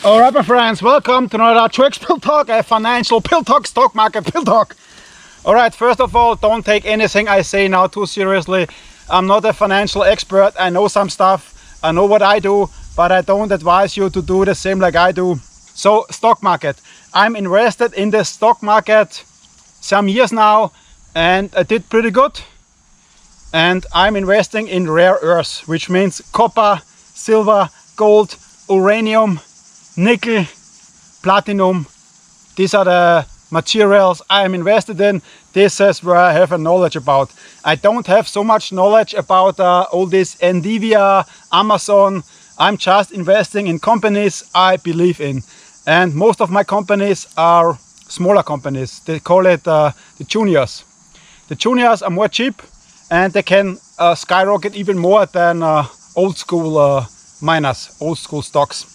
Alright my friends, welcome to another Tricks Pill Talk, a financial pill talk, stock market pill talk. Alright, first of all, don't take anything I say now too seriously. I'm not a financial expert, I know some stuff, I know what I do, but I don't advise you to do the same like I do. So, stock market. I'm invested in the stock market some years now and I did pretty good. And I'm investing in rare earths, which means copper, silver, gold, uranium, nickel, platinum. These are the materials I am invested in. This is where I have a knowledge about. I don't have so much knowledge about all this Nvidia, Amazon. I'm just investing in companies I believe in. And most of my companies are smaller companies. They call it the juniors. The juniors are more cheap and they can skyrocket even more than old school miners, old school stocks.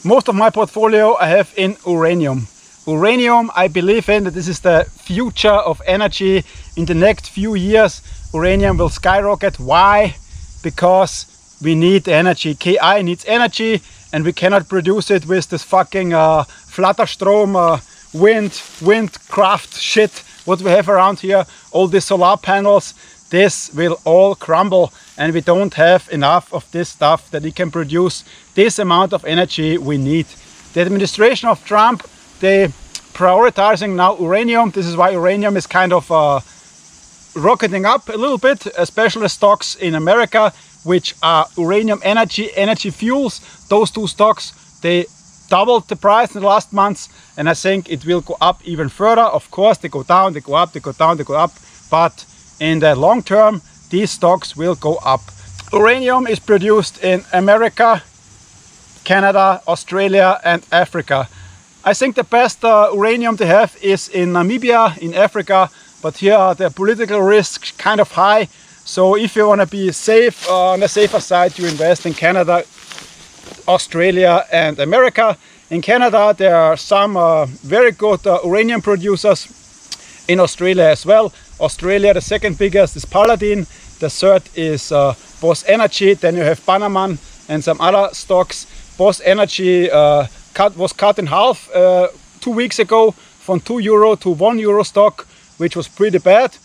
Most of my portfolio I have in uranium. Uranium, I believe in that this is the future of energy. In the next few years, uranium will skyrocket. Why? Because we need energy. KI needs energy and we cannot produce it with this fucking Flatterstrom, windcraft shit what we have around here. All these solar panels, this will all crumble and we don't have enough of this stuff that we can produce this amount of energy we need. The administration of Trump, they prioritizing now uranium. This is why uranium is kind of rocketing up a little bit, especially stocks in America, which are uranium energy fuels. Those two stocks, they doubled the price in the last months and I think it will go up even further. Of course, they go down, they go up, they go down, they go up, but in the long term, these stocks will go up. Uranium is produced in America, Canada, Australia and Africa. I think the best uranium to have is in Namibia, in Africa, but here are the political risks kind of high. So if you want to be safe, on the safer side, you invest in Canada, Australia and America. In Canada, there are some very good uranium producers. In Australia as well. Australia, the second biggest is Paladin, the third is Boss Energy, then you have Bannerman and some other stocks. Boss Energy was cut in half 2 weeks ago from €2 to €1 stock, which was pretty bad.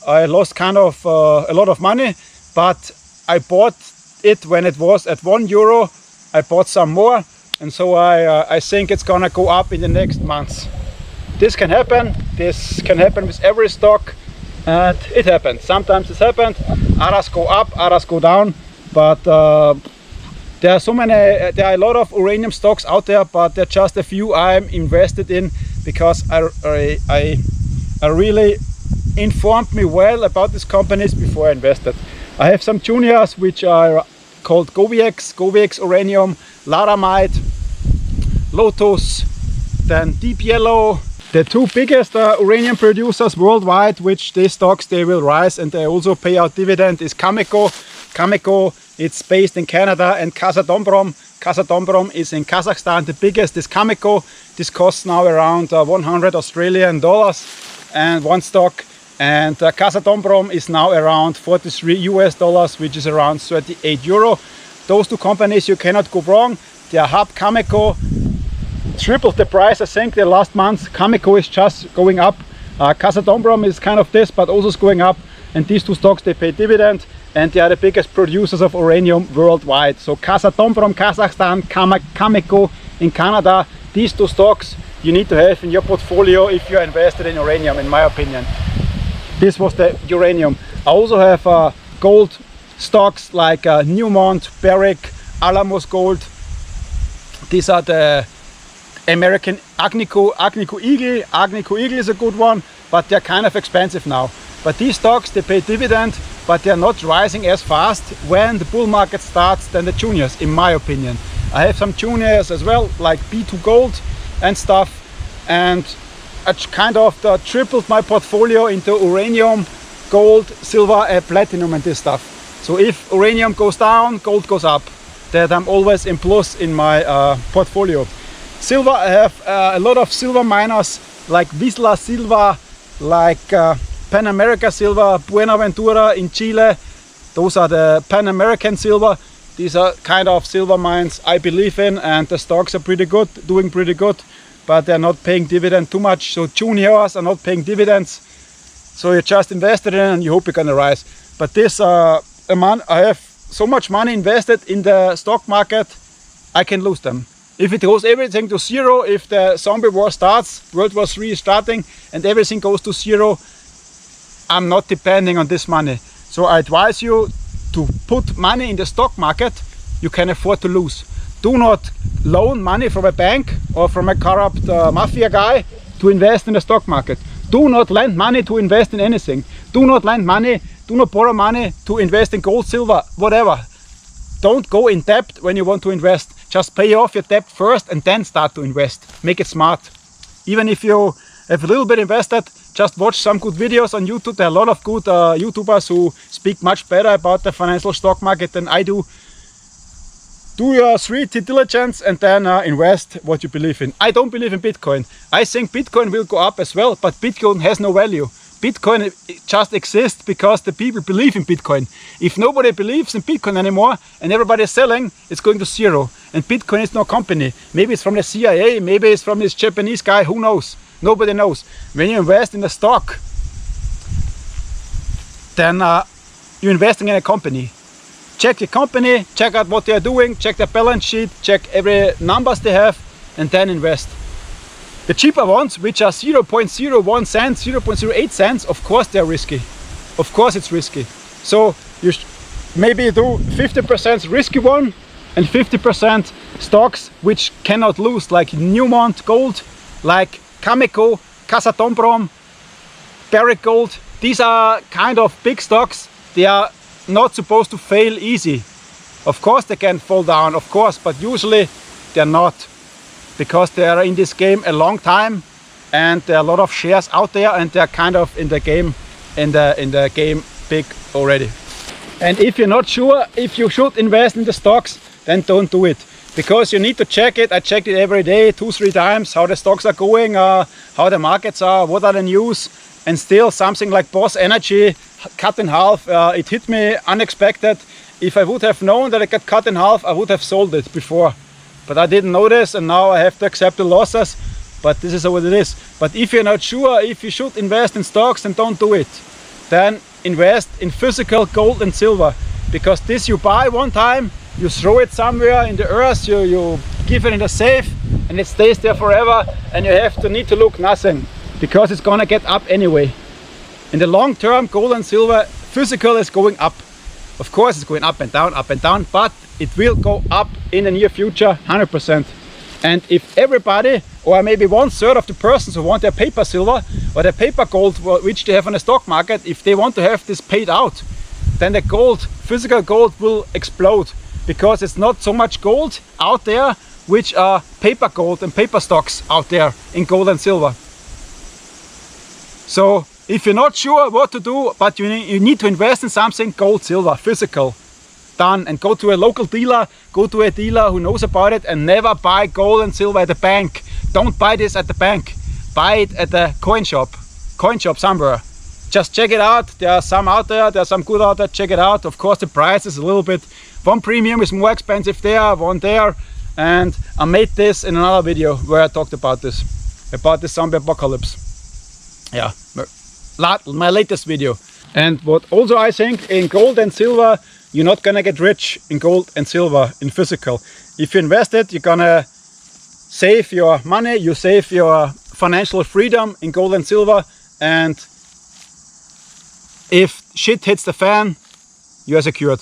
I lost kind of a lot of money, but I bought it when it was at €1. I bought some more and so I think it's gonna go up in the next months. This can happen with every stock and it happens. Sometimes it's happened, others go up, others go down, but there are a lot of uranium stocks out there, but there are just a few I'm invested in because I really informed me well about these companies before I invested. I have some juniors which are called GoVX Uranium, Laramide, Lotus, then Deep Yellow. The two biggest uranium producers worldwide, which these stocks they will rise and they also pay out dividend, is Cameco. Cameco, it's based in Canada, and Kazatomprom. Kazatomprom is in Kazakhstan. The biggest is Cameco. This costs now around 100 Australian dollars and one stock. And Kazatomprom is now around 43 US dollars, which is around 38 euro. Those two companies you cannot go wrong. They are hub. Cameco tripled the price, I think, the last month. Cameco is just going up. Kazatomprom is kind of this, but also is going up. And these two stocks, they pay dividend and they are the biggest producers of uranium worldwide. So Kazatomprom, Kazakhstan, Cameco in Canada, these two stocks you need to have in your portfolio if you're invested in uranium, in my opinion. This was the uranium. I also have gold stocks like Newmont, Barrick, Alamos Gold. These are the American Agnico Eagle. Agnico Eagle is a good one, but they're kind of expensive now. But these stocks, they pay dividend, but they're not rising as fast when the bull market starts than the juniors, in my opinion. I have some juniors as well, like B2 Gold and stuff, and I kind of tripled my portfolio into uranium, gold, silver and platinum and this stuff. So if uranium goes down, gold goes up. That I'm always in plus in my portfolio. Silver, I have a lot of silver miners like Vizsla Silver, like Pan America Silver, Buenaventura in Chile. Those are the Pan American silver. These are kind of silver mines I believe in, and the stocks are pretty good, doing pretty good, but they're not paying dividend too much. So juniors are not paying dividends. So you just invested in and you hope you're gonna rise. But this I have so much money invested in the stock market, I can lose them. If it goes everything to zero, if the zombie war starts, World War III is starting, and everything goes to zero, I'm not depending on this money. So I advise you to put money in the stock market you can afford to lose. Do not loan money from a bank or from a corrupt mafia guy to invest in the stock market. Do not lend money to invest in anything. Do not lend money, do not borrow money to invest in gold, silver, whatever. Don't go in debt when you want to invest. Just pay off your debt first and then start to invest. Make it smart. Even if you have a little bit invested, just watch some good videos on YouTube. There are a lot of good YouTubers who speak much better about the financial stock market than I do. Do your due diligence and then invest what you believe in. I don't believe in Bitcoin. I think Bitcoin will go up as well, but Bitcoin has no value. Bitcoin just exists because the people believe in Bitcoin. If nobody believes in Bitcoin anymore and everybody is selling, it's going to zero. And Bitcoin is no company. Maybe it's from the CIA, maybe it's from this Japanese guy, who knows? Nobody knows. When you invest in a stock, then you're investing in a company. Check the company, check out what they are doing, check their balance sheet, check every numbers they have, and then invest. The cheaper ones, which are 0.01 cents, 0.08 cents, of course they're risky. Of course it's risky. So you maybe do 50% risky one and 50% stocks which cannot lose, like Newmont Gold, like Cameco, Kazatomprom, Barrick Gold. These are kind of big stocks. They are not supposed to fail easy. Of course they can fall down, of course, but usually they're not, because they are in this game a long time and there are a lot of shares out there and they're kind of in the game big already. And if you're not sure if you should invest in the stocks, then don't do it, because you need to check it. I check it every day, 2-3 times, how the stocks are going, how the markets are, what are the news. And still something like Boss Energy cut in half, it hit me unexpected. If I would have known that it got cut in half, I would have sold it before. But I didn't know this, and now I have to accept the losses. But this is what it is. But if you're not sure if you should invest in stocks, then don't do it. Then invest in physical gold and silver, because this you buy one time, you throw it somewhere in the earth, you give it in a safe, and it stays there forever, and you need to look nothing, because it's gonna get up anyway. In the long term, gold and silver physical is going up. Of course it's going up and down, but it will go up in the near future, 100%. And if everybody, or maybe 1/3 of the persons who want their paper silver or their paper gold, which they have on the stock market, if they want to have this paid out, then the gold, physical gold, will explode, because it's not so much gold out there, which are paper gold and paper stocks out there in gold and silver. So if you're not sure what to do, but you need to invest in something, gold, silver, physical, done. And go to a local dealer, go to a dealer who knows about it, and never buy gold and silver at the bank. Don't buy this at the bank. Buy it at the coin shop somewhere. Just check it out. There are some out there, there are some good out there, check it out. Of course the price is a little bit, one premium is more expensive there, one there. And I made this in another video where I talked about this zombie apocalypse. Yeah, my latest video. And what also I think, in gold and silver, you're not gonna get rich in gold and silver in physical. If you invest it, you're gonna save your money, you save your financial freedom in gold and silver, and if shit hits the fan, you are secured.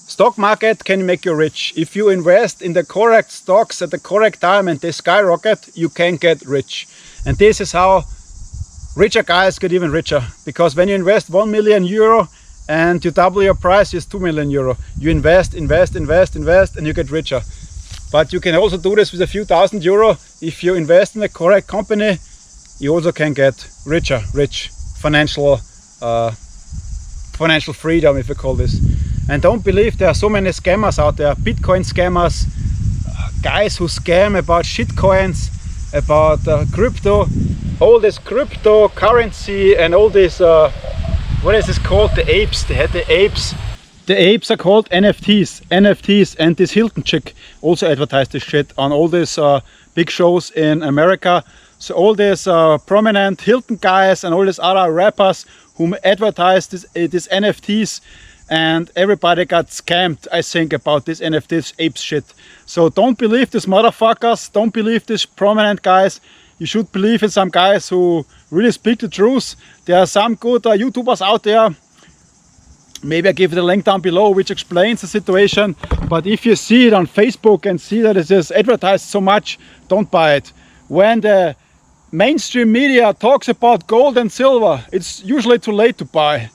Stock market can make you rich. If you invest in the correct stocks at the correct time and they skyrocket, you can get rich. And this is how richer guys get even richer, because when you invest 1 million euro and you double your price is 2 million euro. You invest, and you get richer. But you can also do this with a few thousand euro. If you invest in the correct company, you also can get rich financial freedom, if you call this. And don't believe there are so many scammers out there, Bitcoin scammers, guys who scam about shitcoins, about crypto, all this cryptocurrency and all this, what is this called? The apes. They had the apes. The apes are called NFTs. NFTs, and this Hilton chick also advertised this shit on all these big shows in America. So all these prominent Hilton guys and all these other rappers who advertised these NFTs, and everybody got scammed, I think, about this NFTs apes shit. So don't believe these motherfuckers, don't believe these prominent guys. You should believe in some guys who really speak the truth. There are some good YouTubers out there. Maybe I give the link down below which explains the situation. But if you see it on Facebook and see that it is advertised so much, don't buy it. When the mainstream media talks about gold and silver, it's usually too late to buy.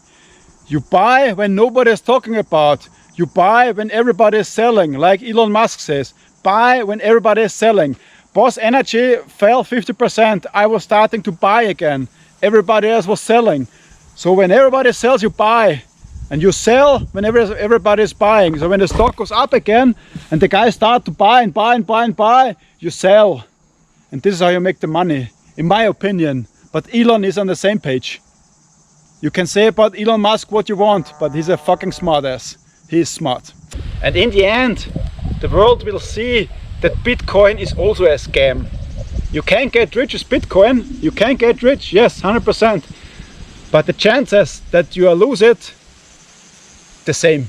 You buy when nobody is talking about. You buy when everybody is selling, like Elon Musk says. Buy when everybody is selling. Boss Energy fell 50%. I was starting to buy again. Everybody else was selling. So when everybody sells, you buy. And you sell whenever everybody is buying. So when the stock goes up again and the guys start to buy and buy and buy and buy, you sell. And this is how you make the money, in my opinion. But Elon is on the same page. You can say about Elon Musk what you want, but he's a fucking smartass. He is smart. And in the end, the world will see that Bitcoin is also a scam. You can get rich with Bitcoin. You can get rich, yes, 100%. But the chances that you lose it, the same.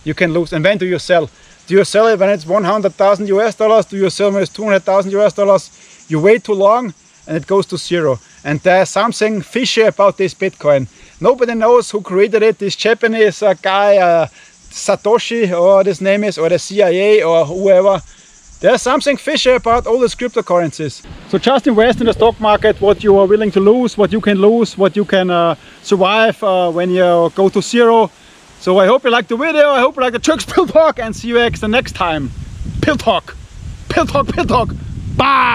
You can lose. And when do you sell? Do you sell it when it's 100,000 US dollars? Do you sell when it's 200,000 US dollars? You wait too long and it goes to zero. And there's something fishy about this Bitcoin. Nobody knows who created it. This Japanese guy, Satoshi, or his name is, or the CIA, or whoever. There's something fishy about all these cryptocurrencies. So just invest in the stock market what you are willing to lose, what you can lose, what you can survive when you go to zero. So I hope you liked the video, I hope you liked the Turks Pill Talk, and see you guys the next time. Pill Talk! Pill Talk! Pill Talk! Bye!